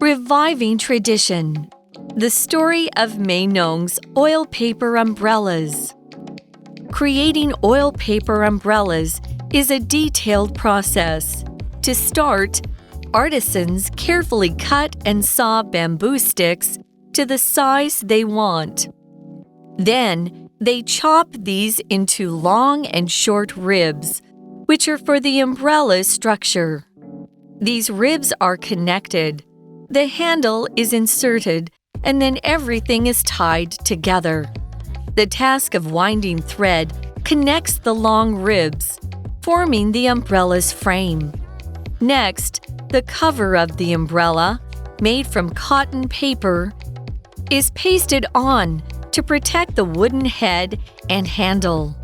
Reviving Tradition. The story of Mai Nong's oil paper umbrellas. Creating oil paper umbrellas is a detailed process. To start, artisans carefully cut and saw bamboo sticks to the size they want. Then, they chop these into long and short ribs, which are for the umbrella's structure. These ribs are connected. The handle is inserted, and then everything is tied together. The task of winding thread connects the long ribs, forming the umbrella's frame. Next, the cover of the umbrella, made from cotton paper, is pasted on to protect the wooden head and handle.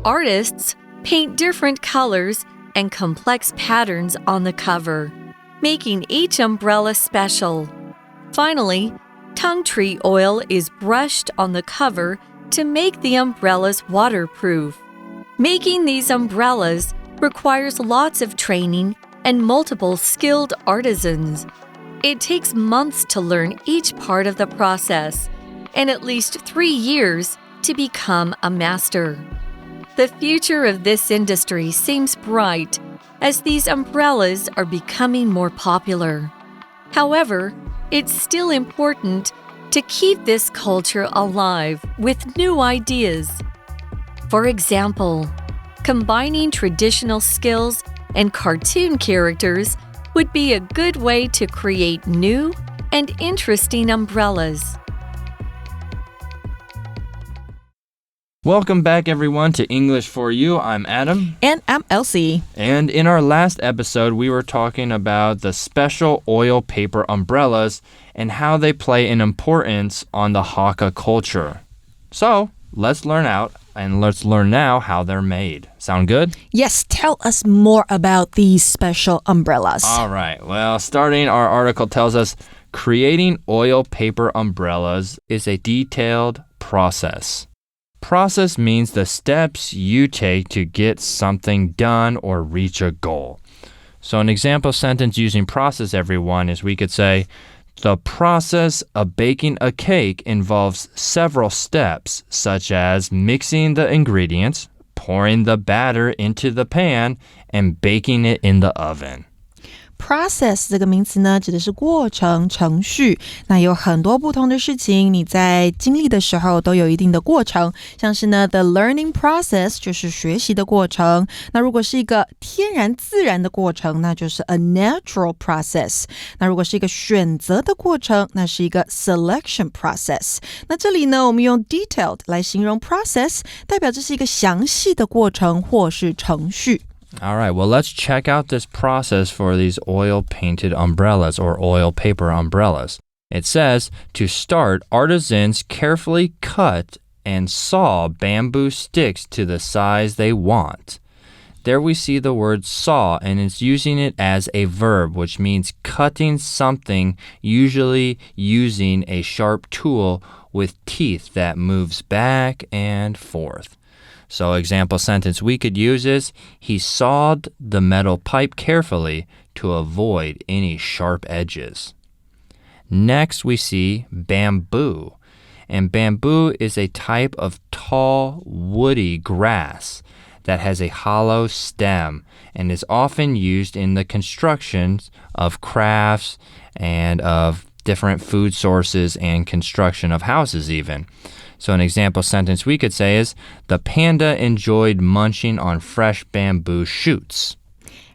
Artists paint different colors and complex patterns on the cover, making each umbrella special. Finally, tung tree oil is brushed on the cover to make the umbrellas waterproof. Making these umbrellas requires lots of training and multiple skilled artisans. It takes months to learn each part of the process, and at least 3 years to become a master. The future of this industry seems bright as these umbrellas are becoming more popular. However, it's still important to keep this culture alive with new ideas. For example, combining traditional skills and cartoon characters would be a good way to create new and interesting umbrellas. Welcome back, everyone, to English for You. I'm Adam. And I'm Elsie. And in our last episode, we were talking about the special oil paper umbrellas and how they play an importance on the Hakka culture. So, let's learn now how they're made. Sound good? Yes, tell us more about these special umbrellas. All right. Well, starting, our article tells us creating oil paper umbrellas is a detailed process. Process means the steps you take to get something done or reach a goal. So an example sentence using process, everyone, is we could say, the process of baking a cake involves several steps, such as mixing the ingredients, pouring the batter into the pan, and baking it in the oven. Process 这个名词呢，指的是过程、程序。那有很多不同的事情，你在经历的时候都有一定的过程。像是呢 ，the learning process 就是学习的过程。那如果是一个天然自然的过程，那就是 a natural process。那如果是一个选择的过程，那是一个 selection process。那这里呢，我们用 detailed 来形容 process， 代表这是一个详细的过程或是程序。All right, well, let's check out this process for these oil-painted umbrellas or oil paper umbrellas. It says, to start, artisans carefully cut and saw bamboo sticks to the size they want. There we see the word saw, and it's using it as a verb, which means cutting something, usually using a sharp tool with teeth that moves back and forth. So example sentence we could use is, he sawed the metal pipe carefully to avoid any sharp edges. Next we see bamboo. And bamboo is a type of tall, woody grass that has a hollow stem and is often used in the construction of crafts and of different food sources and construction of houses even. So an example sentence we could say is, the panda enjoyed munching on fresh bamboo shoots.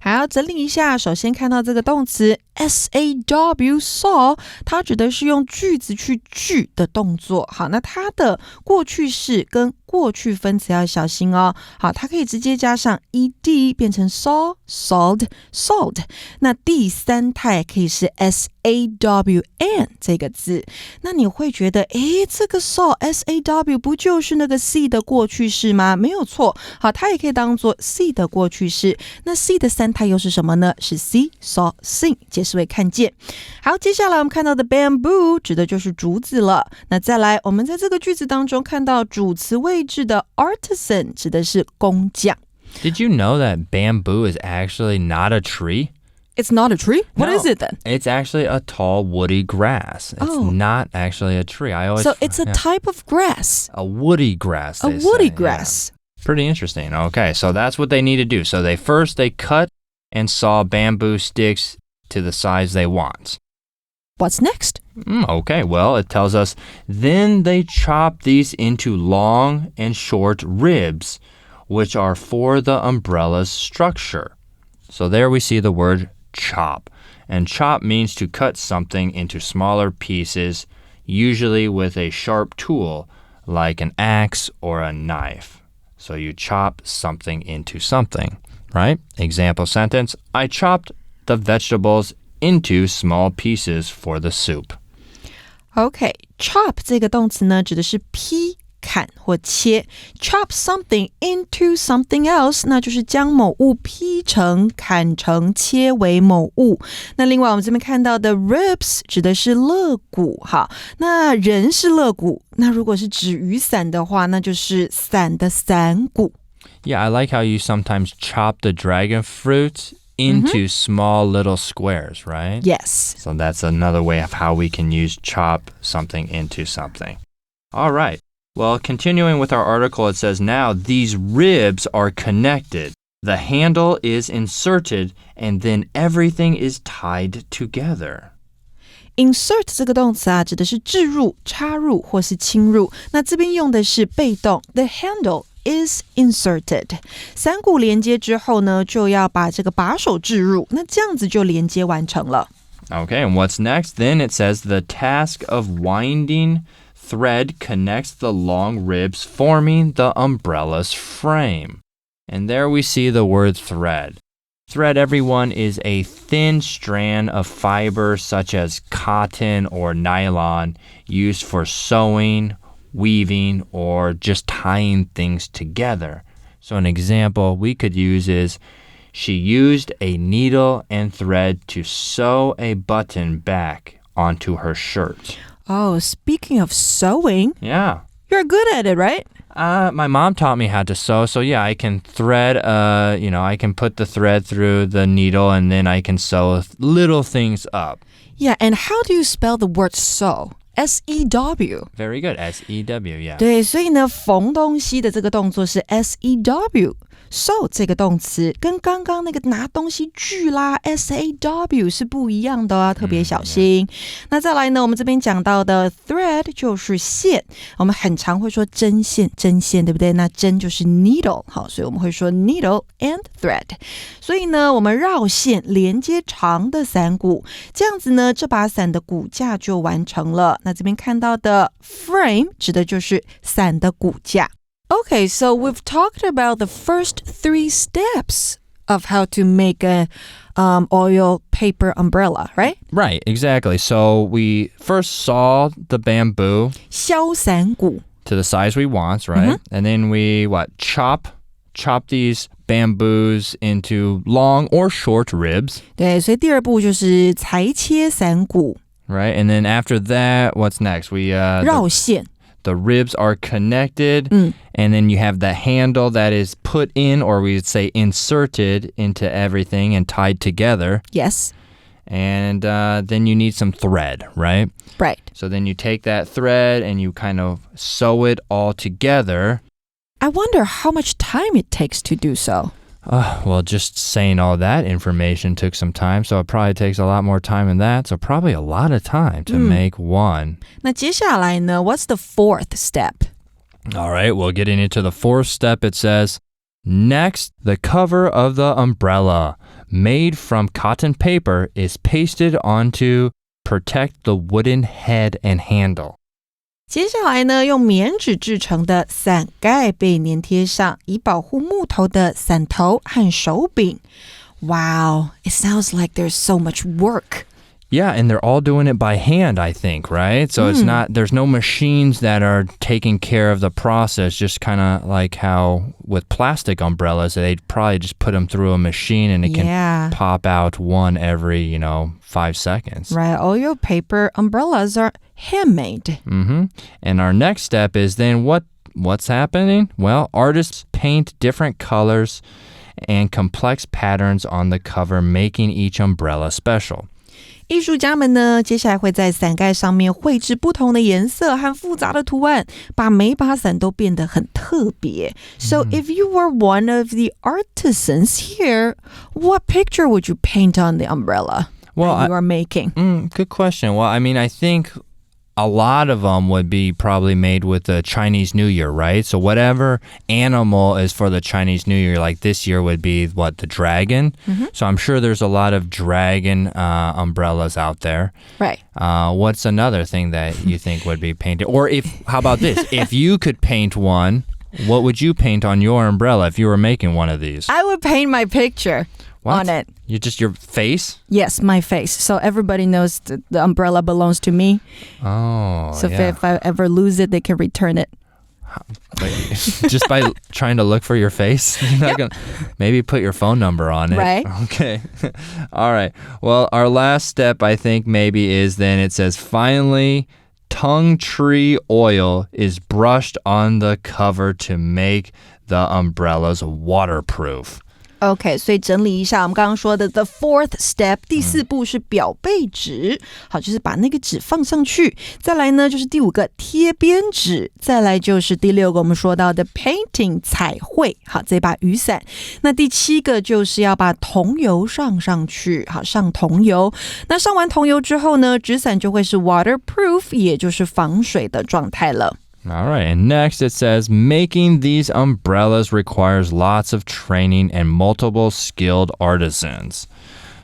好，整理一下，首先看到这个动词 saw saw， 它指的是用句子去句的动作。好，那它的过去式跟过去分词要小心哦。好，它可以直接加上 ed 变成 saw sawed sawed。那第三态可以是 sawn 这个字。那你会觉得，诶，这个 saw saw 不就是那个 see 的过去式吗？没有错。好，它也可以当做 see 的过去式。那 see 的三态又是什么呢？是 see saw sing， 解释为看见。好，接下来我们看到的 bamboo 指的就是竹子了。那再来，我们在这个句子当中看到主词位置的 artisan 指的是工匠。Did you know that bamboo is actually not a tree? It's not a tree? What is it then? It's actually a tall woody grass. It's not actually a tree. So it's a type of grass. A woody grass. A woody grass. Yeah. Pretty interesting. Okay, so that's what they need to do. So they cut and saw bamboo sticks to the size they want. What's next? Okay, well, it tells us, then they chop these into long and short ribs, which are for the umbrella's structure. So there we see the word chop. And chop means to cut something into smaller pieces, usually with a sharp tool, like an axe or a knife. So you chop something into something, right? Example sentence, I chopped the vegetables into small pieces for the soup. Okay, chop 这个动词呢，指的是劈、砍或切。Chop something into something else， 那就是将某物劈成、砍成、切为某物。那另外我们这边看到的 ribs 指的是肋骨，好，那人是肋骨，那如果是指雨伞的话，那就是伞的伞骨。Yeah, I like how you sometimes chop the dragon fruit into small little squares, right? Yes. So that's another way of how we can use chop something into something. All right. Well, continuing with our article, it says, now these ribs are connected. The handle is inserted, and then everything is tied together. Insert 这个动词啊，指的是置入、插入或是侵入。那这边用的是被动 ，the handle is inserted。三股连接之后呢，就要把这个把手置入，那这样子就连接完成了。Okay, and what's next? Then it says the task of winding thread connects the long ribs, forming the umbrella's frame. And there we see the word thread. Thread, everyone, is a thin strand of fiber such as cotton or nylon used for sewing, weaving, or just tying things together. So an example we could use is, she used a needle and thread to sew a button back onto her shirt. Oh, speaking of sewing, Yeah. you're good at it, right? My mom taught me how to sew, so yeah, I can thread, I can put the thread through the needle and then I can sew little things up. Yeah, and how do you spell the word sew? S-E-W. Very good. S-E-W, yeah. 对，所以呢，缝东西的这个动作是 S-E-W。sew 这个动词跟刚刚那个拿东西锯啦 S-A-W 是不一样的啊，特别小心。那再来呢，我们这边讲到的 thread 就是线，我们很常会说针线，对不对？那针就是 needle， 好，所以我们会说 needle and thread。所以呢，我们绕线连接长的伞骨，这样子呢，这把伞的骨架就完成了。那这边看到的 frame 指的就是伞的骨架。Okay, so we've talked about the first 3 steps of how to make a oil paper umbrella, right? Right, exactly. So we first saw the bamboo 削伞骨 to the size we want, right? And then we chop these bamboos into long or short ribs. 对，所以第二步就是裁切伞骨 Right, and then after that, what's next? We 绕线 the ribs are connected, and then you have the handle that is put in, or we would say inserted into everything and tied together. Yes. And then you need some thread, right? Right. So then you take that thread and you kind of sew it all together. I wonder how much time it takes to do so. Well, just saying all that information took some time, so it probably takes a lot more time than that. So probably a lot of time to make one. 那接下来呢 What's the 4th step? All right, well, getting into the 4th step, it says, next, the cover of the umbrella, made from cotton paper, is pasted on to protect the wooden head and handle. 接下来呢，用棉纸制成的伞盖被粘贴上，以保护木头的伞头和手柄。Wow, it sounds like there's so much work. Yeah, and they're all doing it by hand, I think, right? So it's not, there's no machines that are taking care of the process, just kind of like how with plastic umbrellas, they'd probably just put them through a machine and it can pop out one every, 5 seconds. Right, all your paper umbrellas are handmade. And our next step is then what's happening? Well, artists paint different colors and complex patterns on the cover, making each umbrella special. 艺术家们呢，接下来会在伞盖上面绘制不同的颜色和复杂的图案，把每把伞都变得很特别。So if you were one of the artisans here, what picture would you paint on the umbrella that you are making? Good question. Well, I mean, I think a lot of them would be probably made with the Chinese New Year, right? So whatever animal is for the Chinese New Year, like this year would be, the dragon? So I'm sure there's a lot of dragon umbrellas out there. Right. What's another thing that you think would be painted? Or how about this? If you could paint one, what would you paint on your umbrella if you were making one of these? I would paint my picture on it. Your face? Yes, my face. So everybody knows the umbrella belongs to me. Oh, so yeah. if I ever lose it, they can return it. Just by trying to look for your face? You're not gonna, maybe put your phone number on it. Right. Okay. All right. Well, our last step, I think, maybe is then it says, finally, tongue tree oil is brushed on the cover to make the umbrellas waterproof. OK, 所以整理一下我们刚刚说的 The fourth step 第四步是表背纸好，就是把那个纸放上去再来呢就是第五个贴边纸再来就是第六个我们说到的 painting 彩绘好，这把雨伞那第七个就是要把桐油上去好，上桐油那上完桐油之后呢纸伞就会是 waterproof 也就是防水的状态了All right, and next it says, making these umbrellas requires lots of training and multiple skilled artisans.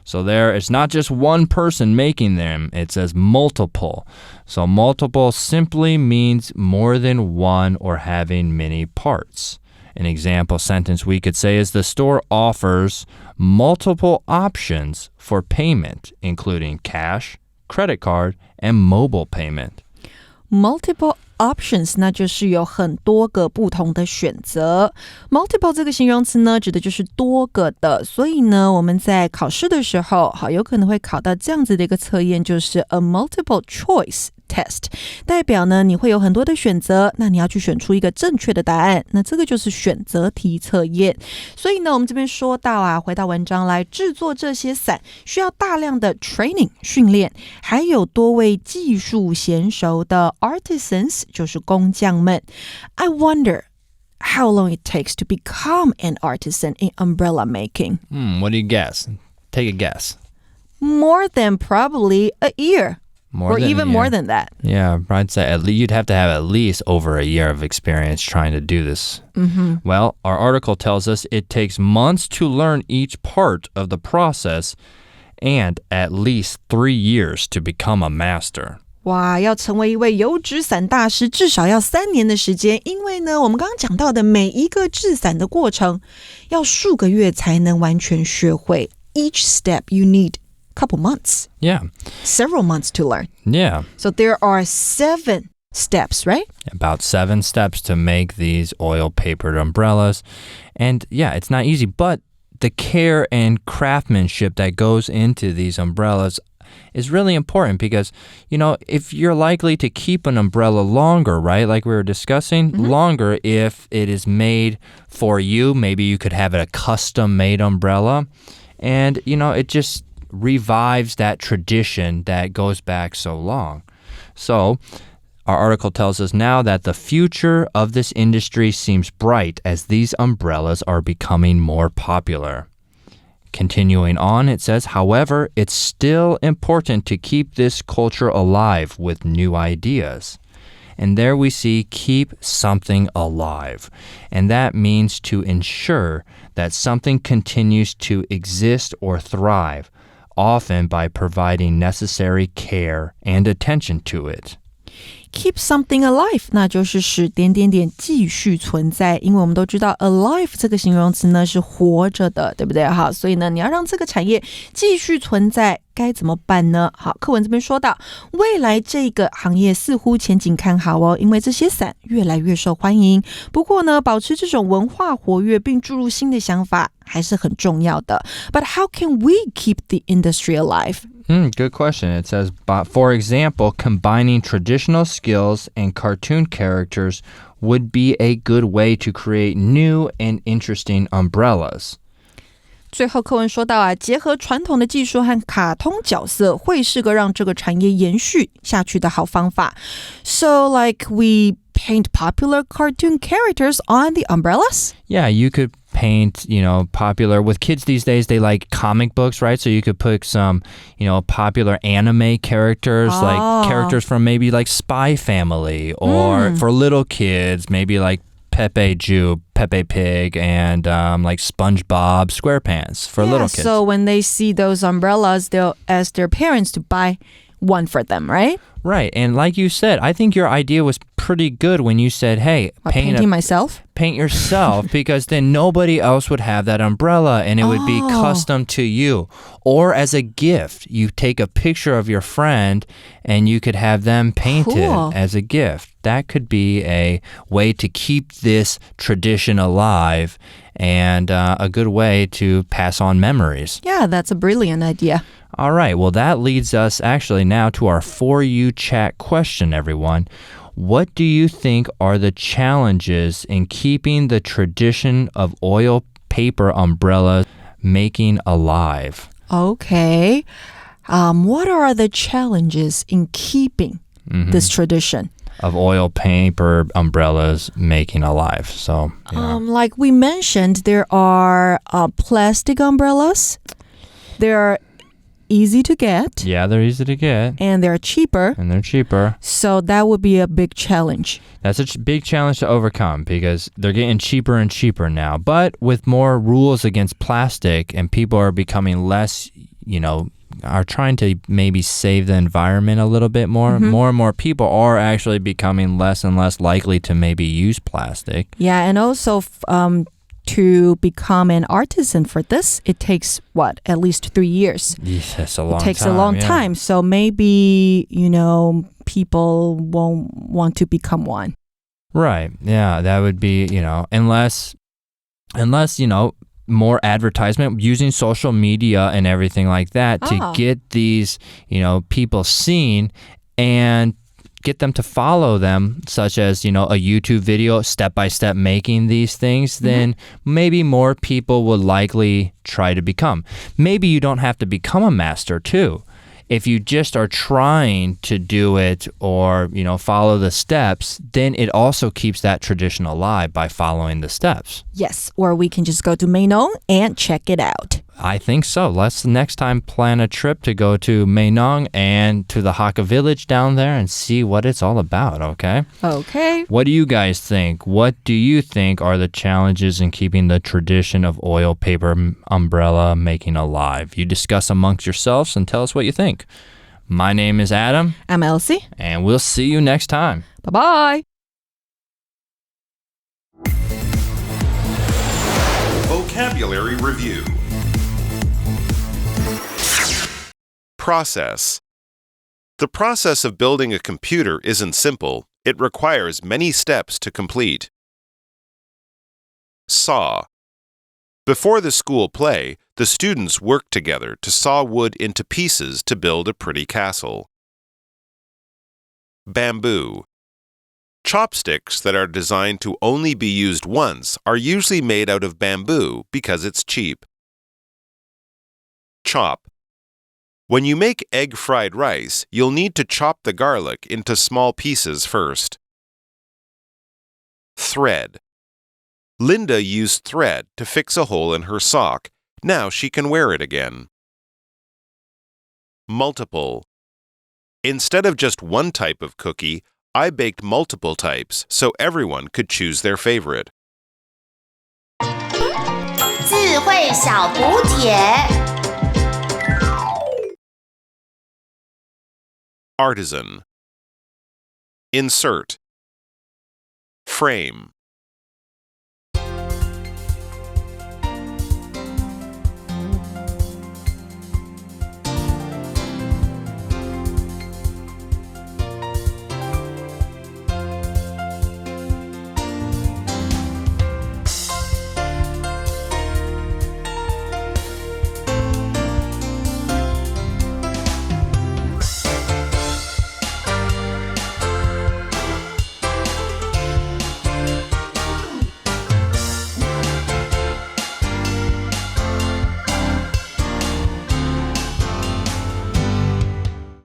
So it's not just one person making them, it says multiple. So multiple simply means more than one or having many parts. An example sentence we could say is the store offers multiple options for payment, including cash, credit card, and mobile payment. Multiple options 那就是有很多个不同的选择 Multiple 这个形容词呢指的就是多个的所以呢我们在考试的时候好有可能会考到这样子的一个测验就是 a multiple choice test 代表呢你会有很多的选择那你要去选出一个正确的答案那这个就是选择题测验所以呢我们这边说到啊回到文章来制作这些伞需要大量的 training 训练还有多位技术娴熟的 artisans 就是工匠们 I wonder how long it takes to become an artisan in umbrella making What do you guess? Take a guess. More than probably a year Or even more than that. Yeah, I'd say you'd have to have at least over a year of experience trying to do this. Well, our article tells us it takes months to learn each part of the process and at least 3 years to become a master. 哇，要成为一位油纸伞大师至少要3年的时间因为呢我们刚刚讲到的每一个制伞的过程要数个月才能完全学会 Each step you need couple months. Yeah. Several months to learn. Yeah. So there are 7 steps, right? About 7 steps to make these oil-papered umbrellas. And yeah, it's not easy, but the care and craftsmanship that goes into these umbrellas is really important because, if you're likely to keep an umbrella longer, right, like we were discussing, longer if it is made for you. Maybe you could have a custom-made umbrella. And, it just revives that tradition that goes back so long. So, our article tells us now that the future of this industry seems bright as these umbrellas are becoming more popular. Continuing on, it says, however, it's still important to keep this culture alive with new ideas. And there we see keep something alive. And that means to ensure that something continues to exist or thrive, often by providing necessary care and attention to it. Keep something alive 那就是使点点点继续存在因为我们都知道 alive 这个形容词呢是活着的对不对好所以呢你要让这个产业继续存在该怎么办呢好课文这边说到未来这个行业似乎前景看好哦因为这些伞越来越受欢迎不过呢保持这种文化活跃并注入新的想法还是很重要的 But how can we keep the industry alive? Good question. It says, for example, combining traditional skills and cartoon characters would be a good way to create new and interesting umbrellas. 最后课文说到结合传统的技术和卡通角色会是个让这个产业延续下去的好方法。So like we paint popular cartoon characters on the umbrellas? Yeah, you could paint, popular with kids these days, they like comic books, right? So you could put some, popular anime characters, like characters from maybe like Spy Family, or for little kids, maybe like Pepe Pig, and like SpongeBob SquarePants for little kids. So when they see those umbrellas, they'll ask their parents to buy one for them, right? Right. And like you said, I think your idea was pretty good when you said, hey, painting myself? Paint yourself, because then nobody else would have that umbrella and it would be custom to you. Or as a gift, you take a picture of your friend and you could have them paint it as a gift. That could be a way to keep this tradition alive and a good way to pass on memories. Yeah, that's a brilliant idea. All right, well, that leads us actually now to our For You Chat question, everyone. What do you think are the challenges in keeping the tradition of oil paper umbrellas making alive? Okay. What are the challenges in keeping this tradition? Of oil paper umbrellas making alive. So, like we mentioned, there are plastic umbrellas. They're easy to get. Yeah, they're easy to get. And they're cheaper. So that would be a big challenge. That's a big challenge to overcome because they're getting cheaper and cheaper now. But with more rules against plastic and people are becoming less, are trying to maybe save the environment a little bit more. More and more people are actually becoming less and less likely to maybe use plastic. Yeah, and also to become an artisan for this, it takes at least 3 years. Yes, that's a long time. It takes a long time. So maybe, people won't want to become one. Right. Yeah, that would be, unless, more advertisement using social media and everything like that to get these, people seen and get them to follow them, such as, a YouTube video step-by-step making these things, then maybe more people will likely try to become. Maybe you don't have to become a master too. If you just are trying to do it or, follow the steps, then it also keeps that tradition alive by following the steps. Yes, or we can just go to Mainong and check it out. I think so. Let's next time plan a trip to go to Mainong and to the Hakka village down there and see what it's all about, okay? Okay. What do you guys think? What do you think are the challenges in keeping the tradition of oil paper umbrella making alive? You discuss amongst yourselves and tell us what you think. My name is Adam. I'm Elsie. And we'll see you next time. Bye-bye. Vocabulary Review. Process. The process of building a computer isn't simple. It requires many steps to complete. Saw. Before the school play, the students worked together to saw wood into pieces to build a pretty castle. Bamboo. Chopsticks that are designed to only be used once are usually made out of bamboo because it's cheap. Chop. When you make egg fried rice, you'll need to chop the garlic into small pieces first. Thread. Linda used thread to fix a hole in her sock. Now she can wear it again. Multiple. Instead of just one type of cookie, I baked multiple types so everyone could choose their favorite. 智慧小补帖 Artisan. Insert. Frame.